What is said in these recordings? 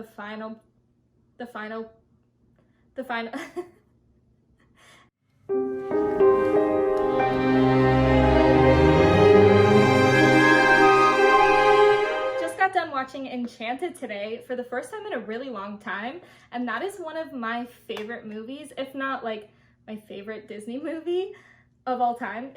The final Just got done watching Enchanted today for the first time in a really long time, and that is one of my favorite movies, if not like my favorite Disney movie of all time.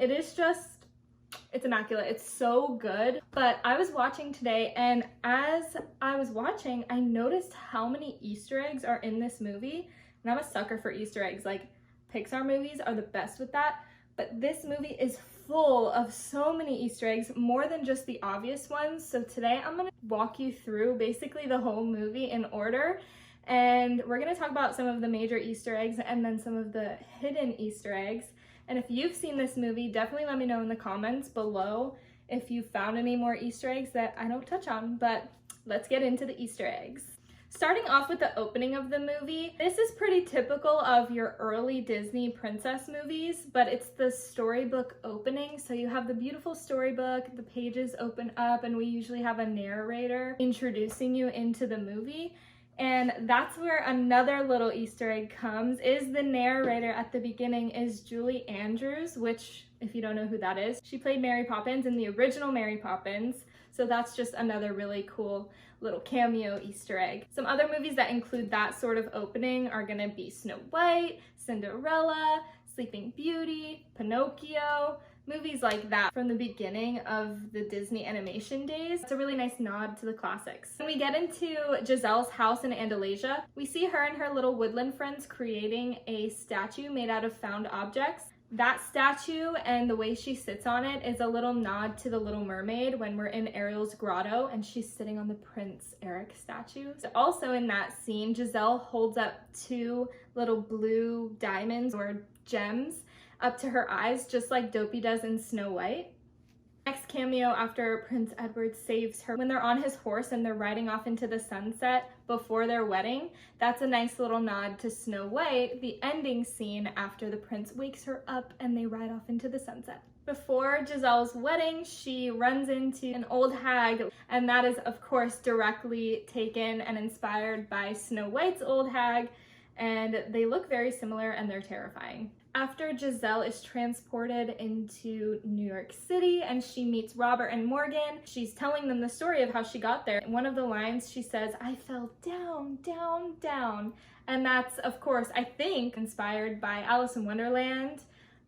It's immaculate. It's so good. But I was watching today, and as I was watching, I noticed how many Easter eggs are in this movie. And I'm a sucker for Easter eggs. Like, Pixar movies are the best with that. But this movie is full of so many Easter eggs, more than just the obvious ones. So today I'm gonna walk you through basically the whole movie in order. And we're gonna talk about some of the major Easter eggs and then some of the hidden Easter eggs. And if you've seen this movie, definitely let me know in the comments below if you found any more Easter eggs that I don't touch on, but let's get into the Easter eggs. Starting off with the opening of the movie, this is pretty typical of your early Disney princess movies, but it's the storybook opening. So you have the beautiful storybook, the pages open up, and we usually have a narrator introducing you into the movie. And that's where another little Easter egg comes, is the narrator at the beginning is Julie Andrews, which, if you don't know who that is, she played Mary Poppins in the original Mary Poppins. So that's just another really cool little cameo Easter egg. Some other movies that include that sort of opening are gonna be Snow White, Cinderella, Sleeping Beauty, Pinocchio, movies like that from the beginning of the Disney animation days. It's a really nice nod to the classics. When we get into Giselle's house in Andalasia, we see her and her little woodland friends creating a statue made out of found objects. That statue and the way she sits on it is a little nod to the Little Mermaid when we're in Ariel's grotto and she's sitting on the Prince Eric statue. So also in that scene, Giselle holds up 2 little blue diamonds or gems up to her eyes, just like Dopey does in Snow White. Next cameo after Prince Edward saves her, when they're on his horse and they're riding off into the sunset before their wedding, that's a nice little nod to Snow White, the ending scene after the prince wakes her up and they ride off into the sunset. Before Giselle's wedding, she runs into an old hag, and that is of course directly taken and inspired by Snow White's old hag, and they look very similar and they're terrifying. After Giselle is transported into New York City and she meets Robert and Morgan, she's telling them the story of how she got there. In one of the lines, she says, "I fell down, down, down." And that's, of course, I think, inspired by Alice in Wonderland,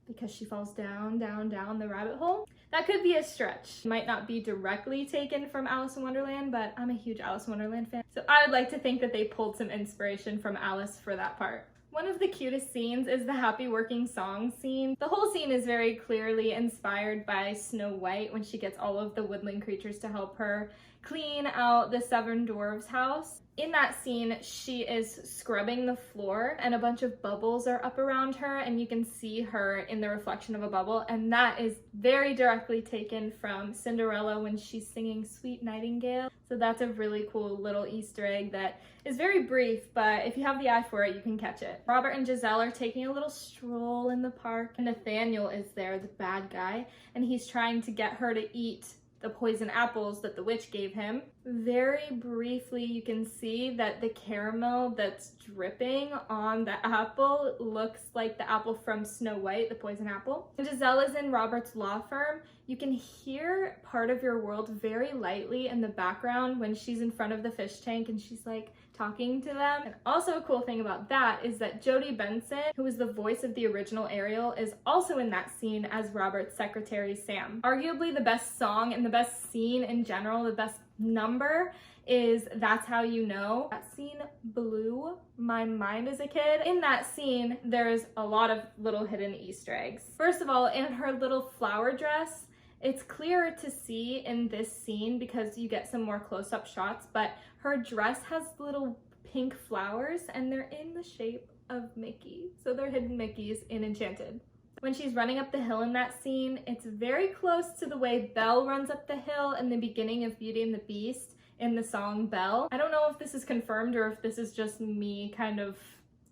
because she falls down, down, down the rabbit hole. That could be a stretch. It might not be directly taken from Alice in Wonderland, but I'm a huge Alice in Wonderland fan. So I would like to think that they pulled some inspiration from Alice for that part. One of the cutest scenes is the Happy Working Song scene. The whole scene is very clearly inspired by Snow White when she gets all of the woodland creatures to help her clean out the 7 dwarves' house. In that scene, she is scrubbing the floor and a bunch of bubbles are up around her and you can see her in the reflection of a bubble, and that is very directly taken from Cinderella when she's singing Sweet Nightingale. So that's a really cool little Easter egg that is very brief, but if you have the eye for it, you can catch it. Robert and Giselle are taking a little stroll in the park, and Nathaniel is there, the bad guy, and he's trying to get her to eat the poison apples that the witch gave him. Very briefly, you can see that the caramel that's dripping on the apple looks like the apple from Snow White, the poison apple. When Giselle is in Robert's law firm, you can hear Part of Your World very lightly in the background when she's in front of the fish tank and she's like talking to them. And also a cool thing about that is that Jodie Benson, who is the voice of the original Ariel, is also in that scene as Robert's secretary Sam. Arguably the best song and the best scene in general, the best number, is That's How You Know. That scene blew my mind as a kid. In that scene, there's a lot of little hidden Easter eggs. First of all, in her little flower dress, it's clearer to see in this scene because you get some more close-up shots, but her dress has little pink flowers and they're in the shape of Mickey. So they're hidden Mickeys in Enchanted. When she's running up the hill in that scene, it's very close to the way Belle runs up the hill in the beginning of Beauty and the Beast in the song Belle. I don't know if this is confirmed or if this is just me kind of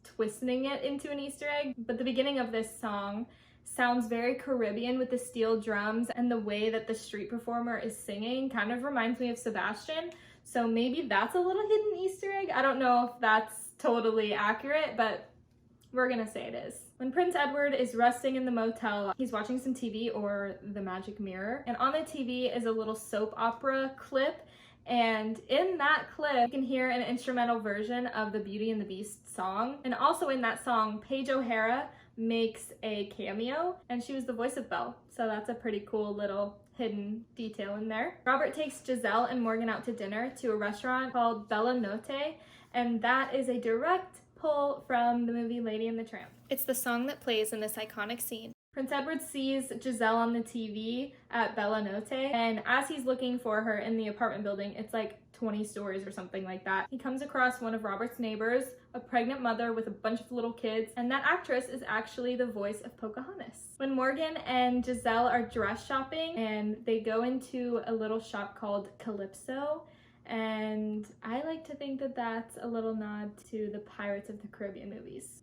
twisting it into an Easter egg, but the beginning of this song sounds very Caribbean with the steel drums, and the way that the street performer is singing kind of reminds me of Sebastian. So maybe that's a little hidden Easter egg. I don't know if that's totally accurate, but we're gonna say it is. When Prince Edward is resting in the motel, he's watching some TV or the magic mirror, and on the TV is a little soap opera clip, and in that clip you can hear an instrumental version of the Beauty and the Beast song, and also in that song Paige O'Hara makes a cameo, and she was the voice of Belle, so that's a pretty cool little hidden detail in there. Robert takes Giselle and Morgan out to dinner to a restaurant called Bella Notte, and that is a direct pull from the movie Lady and the Tramp. It's the song that plays in this iconic scene. Prince Edward sees Giselle on the TV at Bella Notte, and as he's looking for her in the apartment building, it's like 20 stories or something like that, he comes across one of Robert's neighbors, a pregnant mother with a bunch of little kids, and that actress is actually the voice of Pocahontas. When Morgan and Giselle are dress shopping, and they go into a little shop called Calypso, and I like to think that that's a little nod to the Pirates of the Caribbean movies.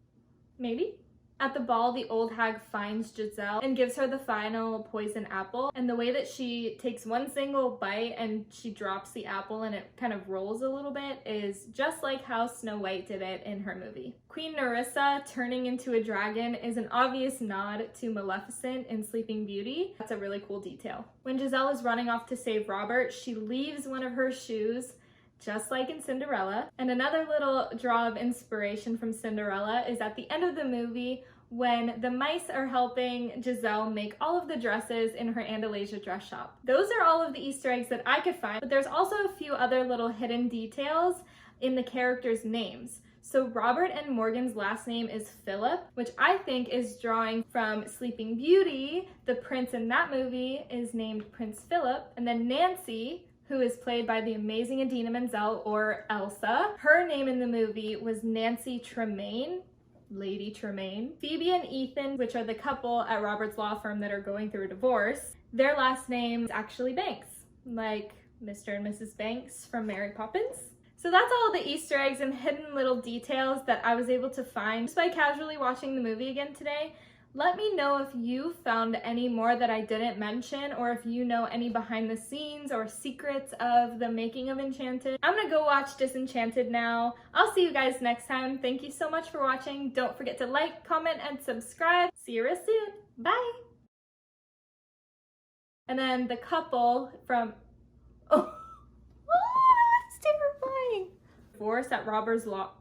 Maybe? At the ball, the old hag finds Giselle and gives her the final poison apple, and the way that she takes one single bite and she drops the apple and it kind of rolls a little bit is just like how Snow White did it in her movie. Queen Nerissa turning into a dragon is an obvious nod to Maleficent in Sleeping Beauty. That's a really cool detail. When Giselle is running off to save Robert, she leaves one of her shoes just like in Cinderella. And another little draw of inspiration from Cinderella is at the end of the movie when the mice are helping Giselle make all of the dresses in her Andalasia dress shop. Those are all of the Easter eggs that I could find, but there's also a few other little hidden details in the characters' names. So Robert and Morgan's last name is Philip, which I think is drawing from Sleeping Beauty. The prince in that movie is named Prince Philip, and then Nancy, who is played by the amazing Idina Menzel, or Elsa. Her name in the movie was Nancy Tremaine, Lady Tremaine. Phoebe and Ethan, which are the couple at Robert's law firm that are going through a divorce, their last name is actually Banks, like Mr. and Mrs. Banks from Mary Poppins. So that's all the Easter eggs and hidden little details that I was able to find just by casually watching the movie again today. Let me know if you found any more that I didn't mention, or if you know any behind the scenes or secrets of the making of Enchanted. I'm gonna go watch Disenchanted now. I'll see you guys next time. Thank you so much for watching. Don't forget to like, comment, and subscribe. See you real soon. Bye! And then the couple from... Oh, that's terrifying! Divorce at Robert's law...